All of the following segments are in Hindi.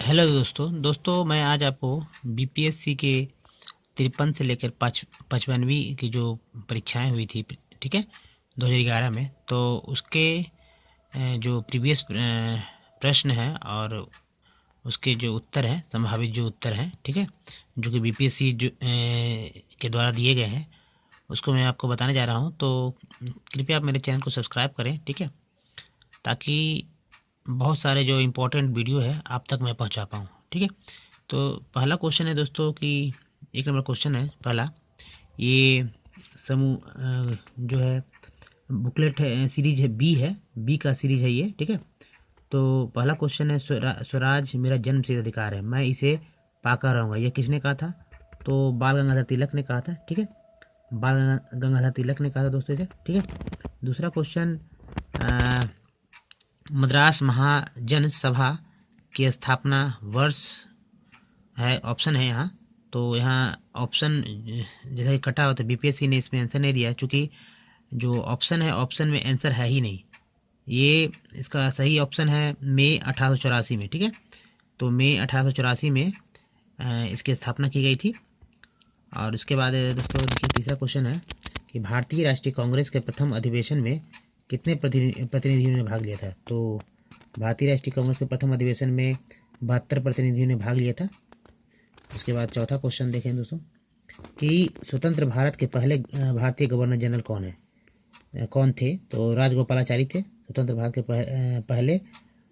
हेलो दोस्तों मैं आज आपको बीपीएससी के 53 से लेकर 55वीं की जो परीक्षाएं हुई थी, ठीक है, 2011 में, तो उसके जो प्रीवियस प्रश्न हैं और उसके जो उत्तर हैं, संभावित जो उत्तर हैं, ठीक है, जो कि बीपीएससी के द्वारा दिए गए हैं, उसको मैं आपको बताने जा रहा हूं। तो कृपया आप मेरे चैनल को सब्सक्राइब करें, ठीक है, ताकि बहुत सारे जो इम्पोर्टेंट वीडियो है आप तक मैं पहुंचा पाऊँ, ठीक है। तो पहला क्वेश्चन है दोस्तों कि 1 नंबर क्वेश्चन है पहला, ये समूह जो है बुकलेट है, सीरीज है बी का सीरीज है ये, ठीक है। तो पहला क्वेश्चन है, स्वराज मेरा जन्मसिद्ध अधिकार है, मैं इसे पाकर रहूँगा, यह किसने कहा था? तो बाल गंगाधर तिलक ने कहा था, ठीक है, बाल गंगाधर तिलक ने कहा था दोस्तों इसे, ठीक है। दूसरा क्वेश्चन, मद्रास महाजन सभा की स्थापना वर्ष है, ऑप्शन है यहाँ। तो यहाँ ऑप्शन जैसा कि कटा होता है, बीपीएससी ने इसमें आंसर नहीं दिया, क्योंकि जो ऑप्शन है, ऑप्शन में आंसर है ही नहीं। ये इसका सही ऑप्शन है मई 1884 में, ठीक है। तो मई 1884 में इसकी स्थापना की गई थी। और उसके बाद दोस्तों देखिए, तीसरा क्वेश्चन है कि भारतीय राष्ट्रीय कांग्रेस के प्रथम अधिवेशन में कितने प्रतिनिधियों ने भाग लिया था? तो भारतीय राष्ट्रीय कांग्रेस के प्रथम अधिवेशन में 72 प्रतिनिधियों ने भाग लिया था। उसके बाद चौथा क्वेश्चन देखें दोस्तों कि स्वतंत्र भारत के पहले भारतीय गवर्नर जनरल कौन थे? तो राजगोपालाचारी थे स्वतंत्र भारत के पहले,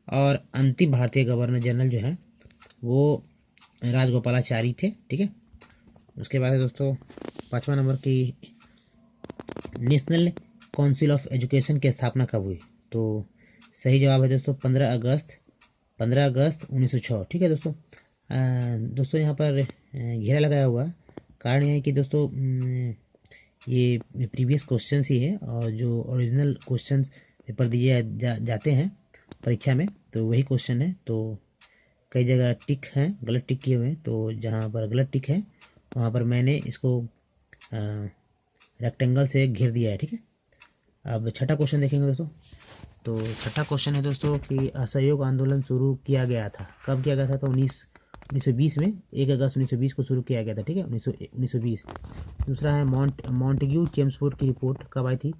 और अंतिम भारतीय गवर्नर जनरल जो हैं वो राजगोपालाचारी थे, ठीक है। उसके बाद है दोस्तों 5वां नंबर की नेशनल काउंसिल ऑफ एजुकेशन की स्थापना कब हुई? तो सही जवाब है दोस्तों 15 अगस्त 1906, ठीक है दोस्तों। दोस्तों यहाँ पर घेरा लगाया हुआ, कारण यह है कि दोस्तों ये प्रीवियस क्वेश्चंस ही है, और जो ओरिजिनल क्वेश्चंस पेपर दिए जाते हैं परीक्षा में, तो वही क्वेश्चन है। तो कई जगह टिक हैं, गलत टिक किए हुए हैं, तो जहाँ पर गलत टिक है वहाँ पर मैंने इसको रेक्टेंगल से घेर दिया है, ठीक है। अब छठा क्वेश्चन देखेंगे दोस्तों। तो छठा क्वेश्चन है दोस्तों कि असहयोग आंदोलन शुरू किया गया था, कब किया गया था? तो 1920 में, 1 अगस्त 1920 को शुरू किया गया था, ठीक है, 1920। दूसरा है मॉन्टेग्यू चेम्सफोर्ड की रिपोर्ट कब आई थी?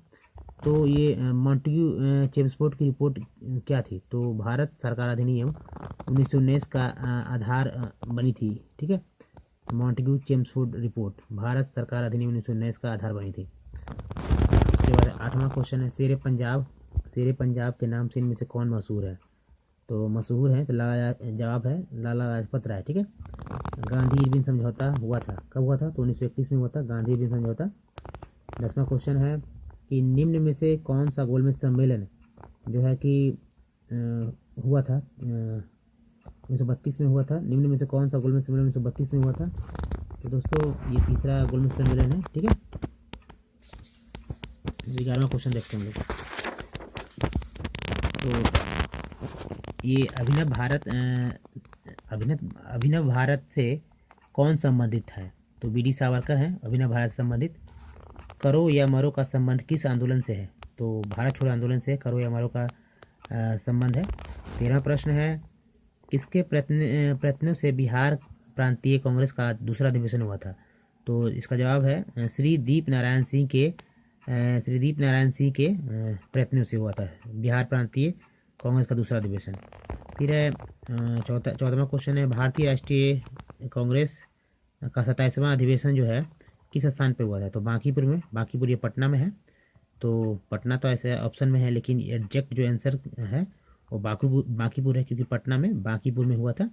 तो ये मॉन्टेग्यू चेम्सफोर्ड की रिपोर्ट क्या थी? तो भारत सरकार अधिनियम 1919 का आधार बनी थी, ठीक है। मॉन्टेग्यू चेम्सफोर्ड रिपोर्ट भारत सरकार अधिनियम 1919 का आधार बनी थी। उसके बाद 8वां क्वेश्चन है, शेरे पंजाब के नाम से इनमें से कौन मशहूर है? तो मशहूर है, तो जवाब है लाला लाजपत राय, ठीक है। गांधी इरविन समझौता हुआ था, कब हुआ था? तो 1931 में हुआ था गांधी इरविन समझौता। 10वां क्वेश्चन है कि निम्न में से कौन सा गोलमेज सम्मेलन जो है कि हुआ था 1932 में हुआ था, निम्न में से कौन सा गोलमेज सम्मेलन 1932 में हुआ था? तो दोस्तों ये तीसरा गोलमेज सम्मेलन है, ठीक है। 11वां क्वेश्चन देखते हैं हम लोग। तो ये अभिनव भारत से कौन संबंधित है? तो बीडी सावरकर हैं अभिनव भारत से संबंधित। करो या मरो का संबंध किस आंदोलन से है? तो भारत छोड़ो आंदोलन से करो या मरो का संबंध है। 13वां प्रश्न है, किसके प्रयत्नों से बिहार प्रांतीय कांग्रेस का दूसरा अधिवेशन हुआ था? तो इसका जवाब है श्री दीप नारायण सिंह के प्रयत्नों से हुआ था बिहार प्रांतीय कांग्रेस का दूसरा अधिवेशन। फिर है 14वां क्वेश्चन है, भारतीय राष्ट्रीय कांग्रेस का 27वां अधिवेशन जो है किस स्थान पे हुआ था? तो बांकीपुर में, बांकीपुर ये पटना में है। तो पटना तो ऐसे ऑप्शन में है, लेकिन एग्जैक्ट जो आंसर है वो बांकीपुर है, क्योंकि पटना में बांकीपुर में हुआ था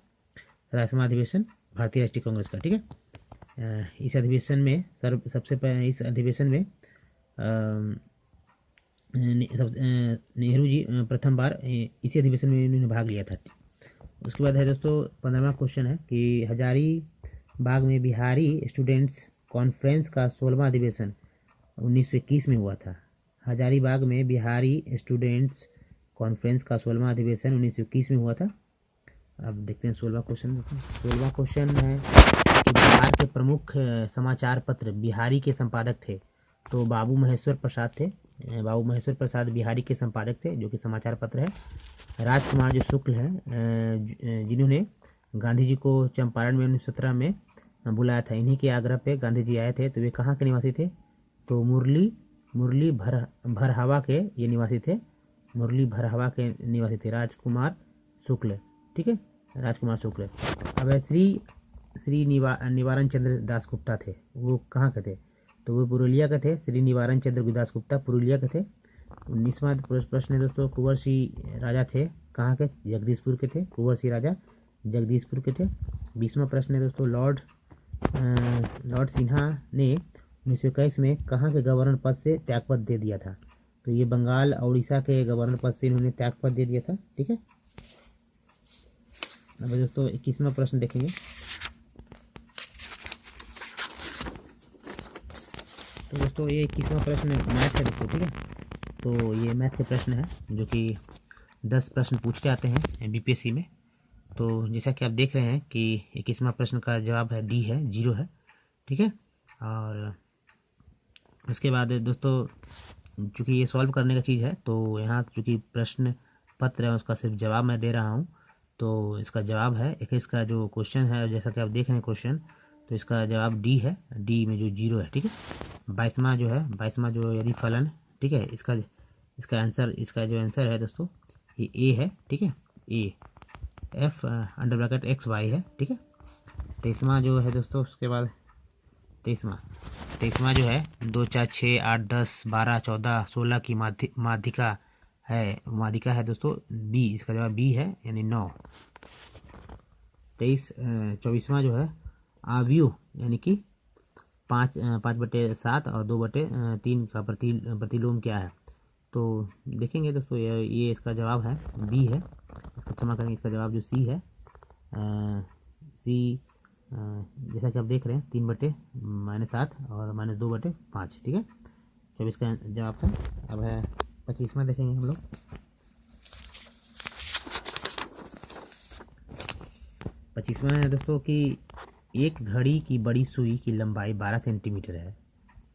27वां अधिवेशन भारतीय राष्ट्रीय कांग्रेस का, ठीक है। इस अधिवेशन में सबसे पहले इस अधिवेशन में नेहरू जी प्रथम बार इसी अधिवेशन में उन्होंने भाग लिया था। उसके बाद है दोस्तों 15वां क्वेश्चन है कि हजारीबाग में बिहारी स्टूडेंट्स कॉन्फ्रेंस का 16वां अधिवेशन 1921 में हुआ था। हजारीबाग में बिहारी स्टूडेंट्स कॉन्फ्रेंस का 16वां अधिवेशन 1921 में हुआ था। अब देखते हैं 16वां क्वेश्चन। 16वां क्वेश्चन है कि बिहार के प्रमुख समाचार पत्र बिहारी के संपादक थे। तो बाबू महेश्वर प्रसाद थे, बाबू महेश्वर प्रसाद बिहारी के संपादक थे, जो कि समाचार पत्र है। राजकुमार जो शुक्ल हैं जिन्होंने गांधी जी को चंपारण में 1917 में बुलाया था। इन्हीं के आग्रह पे गांधी जी आए थे। तो वे कहाँ के निवासी थे? तो मुरली भरहवा के ये निवासी थे। मुरली भरहवा के निवासी थे राजकुमार शुक्ल। ठीक है, राजकुमार शुक्ल। अब श्री निवारण चंद्र दासगुप्ता थे। वो कहाँ के थे? तो वो पुरुलिया के थे। श्री निवारण चंद्र दासगुप्ता पुरुलिया के थे। 19वां प्रश्न है दोस्तों, कुंवर सिंह राजा थे कहाँ के? जगदीशपुर के थे। कुंवर सिंह राजा जगदीशपुर के थे। 20वां प्रश्न है दोस्तों, लॉर्ड सिन्हा ने 1921 में कहाँ के गवर्नर पद से त्यागपत्र दे दिया था? तो ये बंगाल और उड़ीसा के गवर्नर पद से इन्होंने त्यागपत्र दे दिया था। ठीक है। अब दोस्तों 21वां प्रश्न देखेंगे। तो दोस्तों ये 21वां प्रश्न मैथ है दोस्तों। ठीक है, तो ये मैथ के प्रश्न है जो कि 10 प्रश्न पूछे जाते हैं बीपीएससी में। तो जैसा कि आप देख रहे हैं कि 21वां प्रश्न का जवाब है डी है, 0 है। ठीक है, और उसके बाद दोस्तों चूँकि ये सॉल्व करने का चीज़ है, तो यहाँ चूँकि प्रश्न पत्र है उसका सिर्फ जवाब मैं दे रहा हूँ। तो इसका जवाब है 21 का जो क्वेश्चन है, जैसा कि आप देख रहे हैं क्वेश्चन, तो इसका जवाब डी है। डी में जो 0 है। ठीक है, 22वां जो यदि फलन, ठीक है, इसका आंसर, इसका जो आंसर है दोस्तों ये ए है। ठीक है, a f under bracket x y है। ठीक है, 23वां जो है दोस्तों, उसके बाद 23वां जो है 2 4 6 8 10 12 14 16 की माध्यिका है दोस्तों बी। इसका जवाब बी है, यानी 9। 24वां जो है आव्यूह, यानी कि 5/7 और 2/3 का प्रतिलोम क्या है? तो देखेंगे दोस्तों, ये इसका जवाब है बी है। इसका क्षमा करेंगे, इसका जवाब जो सी है, सी जैसा कि आप देख रहे हैं 3/-7 और -2/5। ठीक है, 24 का जवाब था। अब है 25वां देखेंगे हम लोग। 25वां है दोस्तों कि एक घड़ी की बड़ी सुई की लंबाई 12 सेंटीमीटर है,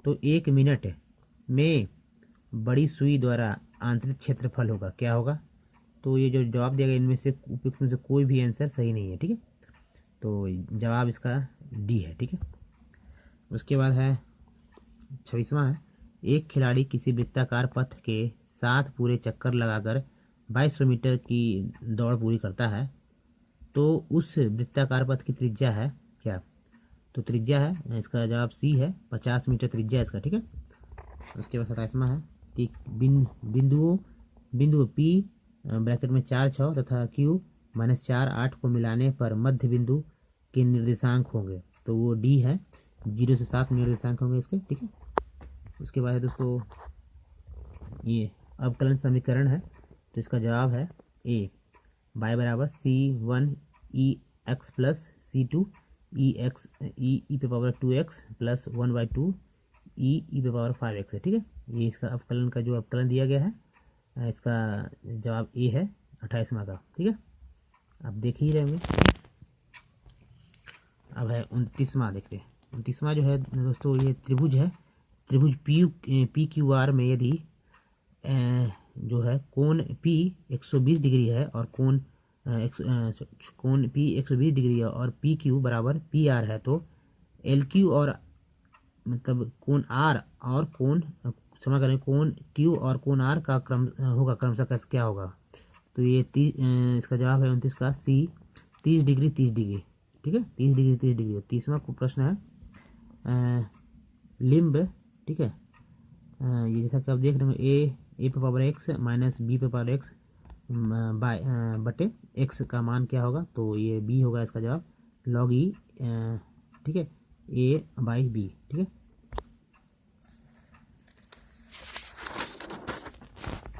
तो 1 मिनट में बड़ी सुई द्वारा आंतरिक क्षेत्रफल होगा, क्या होगा? तो ये जो जवाब दिया गया इनमें से उपयुक्त में से कोई भी आंसर सही नहीं है। ठीक है, तो जवाब इसका डी है। ठीक है, उसके बाद है 26वां है, एक खिलाड़ी किसी वृत्ताकार पथ के साथ पूरे चक्कर लगाकर 2200 मीटर की दौड़ पूरी करता है, तो उस वृत्ताकार पथ की त्रिज्या है क्या? तो त्रिज्या है, इसका जवाब सी है, 50 मीटर त्रिज्या इसका। ठीक है, उसके बाद 27वां है कि बिंदुओं पी ब्रैकेट में 4 6 तथा क्यू -4 8 को मिलाने पर मध्य बिंदु के निर्देशांक होंगे। तो वो डी है, 0 से 7 निर्देशांक होंगे इसके। ठीक है, उसके बाद है दोस्तों ये अवकलन समीकरण है, तो इसका जवाब है ए, y बराबर C1 EX plus C2 EX e पे पावर 2x प्लस 1/2 e पे पावर 5x है। ठीक है, ये इसका अवकलन का जो अवकलन दिया गया है, इसका जवाब ए है 28वां का। ठीक है, आप देख ही रहे होंगे। अब है 29वां, देखते हैं 29वां जो है दोस्तों, ये त्रिभुज है। त्रिभुज पी क्यू आर में यदि जो है कोण पी 120 डिग्री है और कोण पी 120 डिग्री है और पी क्यू बराबर पी आर है, तो एल क्यू और मतलब कोण आर और कोण क्षमा करें कोण क्यू और कोण आर का क्रम होगा, क्रमशः क्या होगा? तो ये इसका जवाब है 29 का सी, 30 डिग्री 30 डिग्री। ठीक है, 30 डिग्री 30 डिग्री। 30वां प्रश्न है लिम्ब। ठीक है, ये जैसा कि आप देख रहे हैं ए पे पावर एक्स माइनस बी पे पावर एक्स बटे एक्स का मान क्या होगा? तो ये बी होगा इसका जवाब, लॉग ई। ठीक है, ए बाई बी। ठीक है,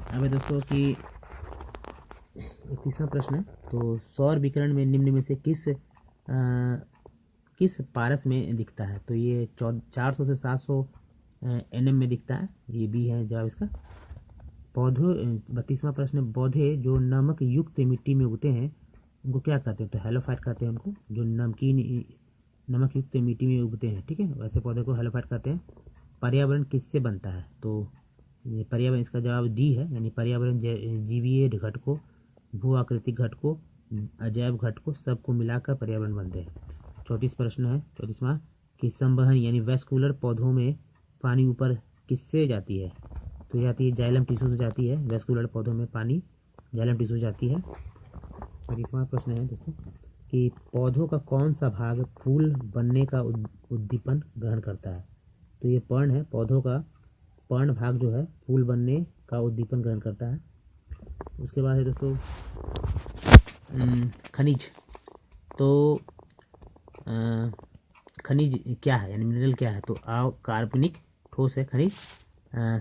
अब है दोस्तों कि 31वां प्रश्न है, तो सौर विकिरण में निम्न में से किस पारस में दिखता है? तो ये 400 से 700 nm में दिखता है, ये भी है जवाब इसका। पौधों 32वां प्रश्न, पौधे जो नमक युक्त मिट्टी में उगते हैं उनको क्या कहते हैं? तो हेलोफाइट कहते हैं उनको, जो नमक युक्त मिट्टी में उगते हैं। ठीक है, वैसे पौधे को हेलोफाइट कहते हैं। पर्यावरण किससे बनता है? तो ये पर्यावरण, इसका जवाब डी है, यानी पर्यावरण जीवीय घटकों, भू आकृतिक घटकों, अजैव घटकों सबको मिलाकर पर्यावरण बनते हैं। 34 प्रश्न है 34वां कि संवहन यानी वेस्कुलर पौधों में पानी ऊपर किससे जाती है? तो जाती है जाइलम टिश्यू से जाती है। वेस्कुलर पौधों में पानी जाइलम टिश्यू से जाती है। 35वां प्रश्न है दोस्तों कि पौधों का कौन सा भाग फूल बनने का उद्दीपन ग्रहण करता है? तो ये पर्ण है। पौधों का पर्ण भाग जो है फूल बनने का उद्दीपन ग्रहण करता है। उसके बाद है दोस्तों खनिज। तो खनिज क्या है यानी मिनरल क्या है? तो कार्बनिक ठोस है खनिज।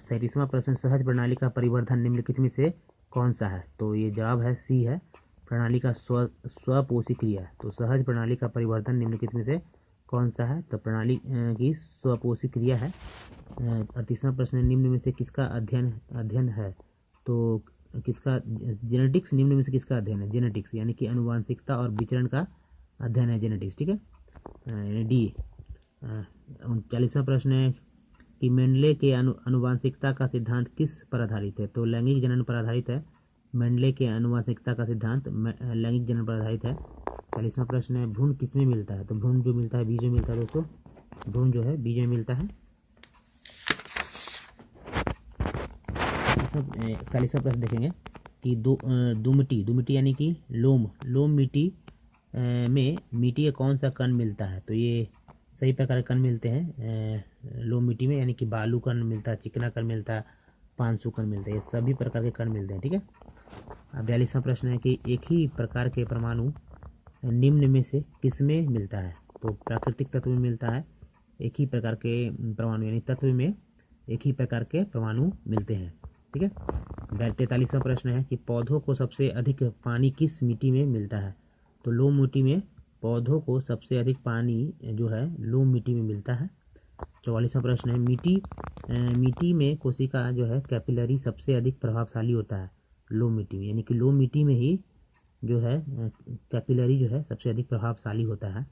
37वां प्रश्न सहज प्रणाली का परिवर्धन निम्नलिखित में से कौन सा है? तो ये जवाब है सी है, प्रणाली का स्वपोषी क्रिया। तो सहज प्रणाली का परिवर्तन निम्नलिखित में से कौन सा है? तो प्रणाली की स्वपोषी क्रिया है। 38वां प्रश्न निम्न में से किसका अध्ययन है? तो किसका जेनेटिक्स निम्न में से किसका अध्ययन है? जेनेटिक्स यानी कि अनुवांशिकता और विचरण का अध्ययन है जेनेटिक्स, ठीक है। डी। 39वां प्रश्न है कि मेंडले के अनुवांशिकता का सिद्धांत किस पर आधारित है? तो लैंगिक जनन पर आधारित है। मेंडले के अनुवांशिकता का सिद्धांत लैंगिक जनन पर आधारित है। 40वां प्रश्न है भ्रूण किसमें मिलता है? तो भ्रूण जो मिलता है बीज में मिलता है दोस्तों। भ्रूण जो है बीज में मिलता है। 41वां प्रश्न देखेंगे कि दुमिटी यानी कि लोम मिट्टी में मिट्टी का कौन सा कण मिलता है? तो ये सही प्रकार के कण मिलते हैं लोम मिट्टी में, यानी कि बालू कण मिलता है, चिकना कण मिलता है, पांसु कण मिलता है, ये सभी प्रकार के कण मिलते हैं, ठीक है। अब 42वां प्रश्न है कि एक ही प्रकार के परमाणु निम्न में से किसमें मिलता है? तो प्राकृतिक तत्व में मिलता है। एक ही प्रकार के परमाणु यानी तत्व में एक ही प्रकार के परमाणु मिलते हैं, ठीक है। 43वां प्रश्न है कि पौधों को सबसे अधिक पानी किस मिट्टी में मिलता है? तो लोम मिट्टी में पौधों को सबसे अधिक पानी जो है लोम मिट्टी में मिलता है। 44वां प्रश्न है मिट्टी में कोशिका जो है कैपिलरी सबसे अधिक प्रभावशाली होता है लोम मिट्टी में, यानी कि लोम मिट्टी में ही जो है कैपिलरी जो है सबसे अधिक प्रभावशाली होता है।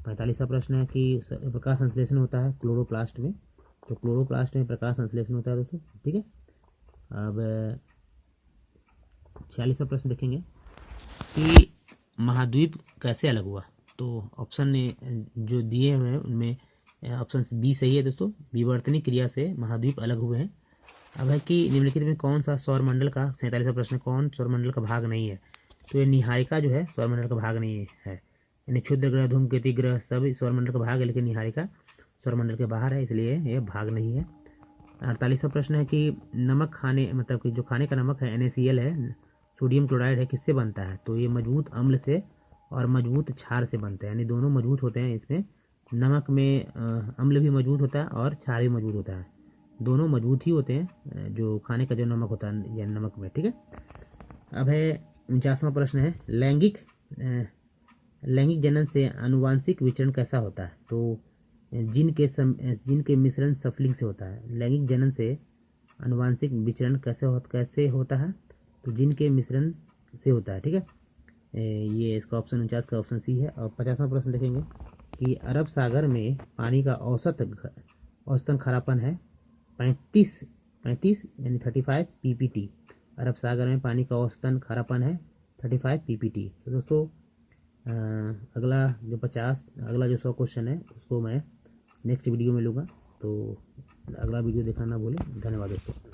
45वां प्रश्न है कि प्रकाश संश्लेषण होता है क्लोरोप्लास्ट में। तो क्लोरोप्लास्ट में प्रकाश संश्लेषण होता है दोस्तों, ठीक है। अब 46वां प्रश्न देखेंगे कि महाद्वीप कैसे अलग हुआ? तो ऑप्शन जो दिए हुए हैं उनमें ऑप्शन बी सही है दोस्तों, विवर्तनी क्रिया से महाद्वीप अलग हुए हैं। अब है कि निम्नलिखित में कौन सा सौरमंडल का 47वां प्रश्न कौन सौरमंडल का भाग नहीं है? तो ये निहारिका जो है सौरमंडल का भाग नहीं है, यानी क्षुद्र ग्रह धूमकेतु ग्रह सब सौरमंडल का भाग है, लेकिन निहारिका सौरमंडल के बाहर है, इसलिए ये भाग नहीं है। 48वां प्रश्न है कि नमक खाने मतलब कि जो खाने का नमक है NaCl है, सोडियम क्लोराइड है, किससे बनता है? तो ये मजबूत अम्ल से और मजबूत क्षार से बनता है, यानी दोनों मजबूत होते हैं। इसमें नमक में अम्ल भी मजबूत होता है और क्षार भी मजबूत होता है, दोनों मजबूत ही होते हैं जो खाने का जो नमक होता है या नमक में, ठीक है। अब है 49वां प्रश्न है लैंगिक जनन से आनुवांशिक विचरण कैसा होता है? तो जिन के मिश्रण सफलिंग से होता है। लैंगिक जनन से आनुवांशिक विचरण कैसे होता है? तो जिन के मिश्रण से होता है, ठीक है। ये इसका ऑप्शन 49 का ऑप्शन सी है। और 50वां प्रश्न देखेंगे कि अरब सागर में पानी का औसतन खारापन है 35 यानी 35 ppt। अरब सागर में पानी का औसतन खारापन है 35 ppt। तो दोस्तों अगला जो 100 क्वेश्चन है उसको मैं नेक्स्ट वीडियो में लूँगा, तो अगला वीडियो देखना ना भूलें। धन्यवाद दोस्तों।